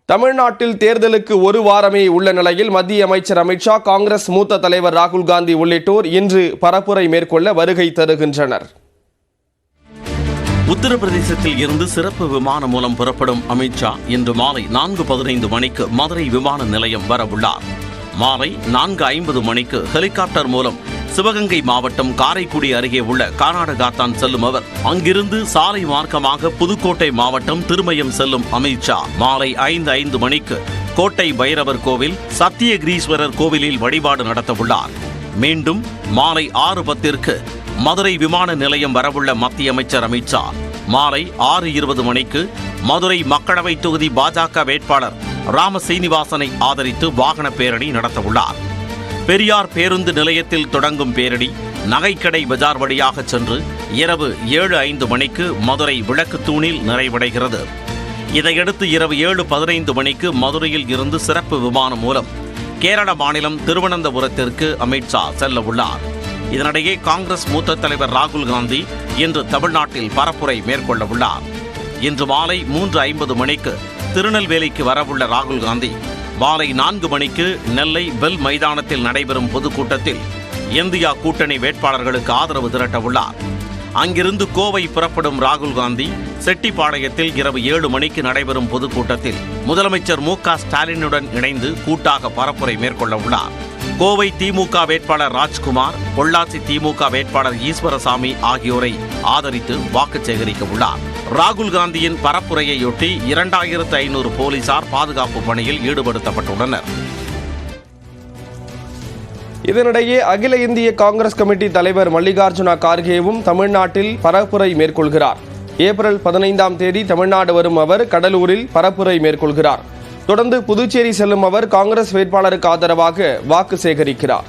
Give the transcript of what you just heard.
தமிழ்நாட்டில் தேர்தலுக்கு ஒரு வாரமே உள்ள நிலையில் மத்திய அமைச்சர் அமித்ஷா, காங்கிரஸ் மூத்த தலைவர் ராகுல் காந்தி உள்ளிட்டோர் இன்று பரப்புரை மேற்கொள்ள வருகை தருகின்றனர். உத்தரப்பிரதேசத்தில் இருந்து சிறப்பு விமானம் மூலம் புறப்படும் அமித்ஷா இன்று மாலை 4:15 மணிக்கு மதுரை விமான நிலையம் வரவுள்ளார். மாலை 4:50 மணிக்கு ஹெலிகாப்டர் மூலம் சிவகங்கை மாவட்டம் காரைக்குடி அருகே உள்ள கர்நாடகாத்தான் செல்லும் அவர் அங்கிருந்து சாலை மார்க்கமாக புதுக்கோட்டை மாவட்டம் திருமயம் செல்லும் அமித்ஷா மாலை 5:05 மணிக்கு கோட்டை பைரவர் கோவில், சத்தியகிரீஸ்வரர் கோவிலில் வழிபாடு நடத்தவுள்ளார். மீண்டும் மாலை 6:10 மதுரை விமான நிலையம் வரவுள்ள மத்திய அமைச்சர் அமித்ஷா மாலை 6:20 மணிக்கு மதுரை மக்களவை தொகுதி பாஜக வேட்பாளர் ராம சீனிவாசனை ஆதரித்து வாகன பேரணி நடத்தவுள்ளார். பெரியார் பேருந்து நிலையத்தில் தொடங்கும் பேரணி நகைக்கடை பஜார் வழியாக சென்று இரவு 7:05 மணிக்கு மதுரை விளக்கு தூணில் நிறைவடைகிறது. இதையடுத்து இரவு 7:15 மணிக்கு மதுரையில் இருந்து சிறப்பு விமானம் மூலம் கேரள மாநிலம் திருவனந்தபுரத்திற்கு அமித்ஷா செல்ல உள்ளார். இதனிடையே காங்கிரஸ் மூத்த தலைவர் ராகுல் காந்தி இன்று தமிழ்நாட்டில் பரப்புரை மேற்கொள்ள உள்ளார். இன்று மாலை 3:50 மணிக்கு திருநெல்வேலிக்கு வரவுள்ள ராகுல் காந்தி மாலை 4 மணிக்கு நெல்லை பெல் மைதானத்தில் நடைபெறும் பொதுக்கூட்டத்தில் இந்தியா கூட்டணி வேட்பாளர்களுக்கு ஆதரவு திரட்ட உள்ளார். அங்கிருந்து கோவை புறப்படும் ராகுல் காந்தி செட்டிப்பாளையத்தில் இரவு 7 மணிக்கு நடைபெறும் பொதுக்கூட்டத்தில் முதலமைச்சர் மு.க. ஸ்டாலினுடன் இணைந்து கூட்டாக பரப்புரை மேற்கொள்ள உள்ளார். கோவை திமுக வேட்பாளர் ராஜ்குமார், பொள்ளாச்சி திமுக வேட்பாளர் ஈஸ்வரசாமி ஆகியோரை ஆதரித்து வாக்கு சேகரிக்க உள்ளார். ராகுல் காந்தியின் பரப்புரையொட்டி 2500 போலீசார் பாதுகாப்பு பணியில் ஈடுபடுத்தப்பட்டுள்ளனர். இதனிடையே அகில இந்திய காங்கிரஸ் கமிட்டி தலைவர் மல்லிகார்ஜுன கார்கேவும் தமிழ்நாட்டில் பரப்புரை மேற்கொள்கிறார். ஏப்ரல் 15ஆம் தேதி தமிழ்நாடு வரும் அவர் கடலூரில் பரப்புரை மேற்கொள்கிறார். தொடர்ந்து புதுச்சேரி செல்லும் அவர் காங்கிரஸ் வேட்பாளருக்கு ஆதரவாக வாக்கு சேகரிக்கிறார்.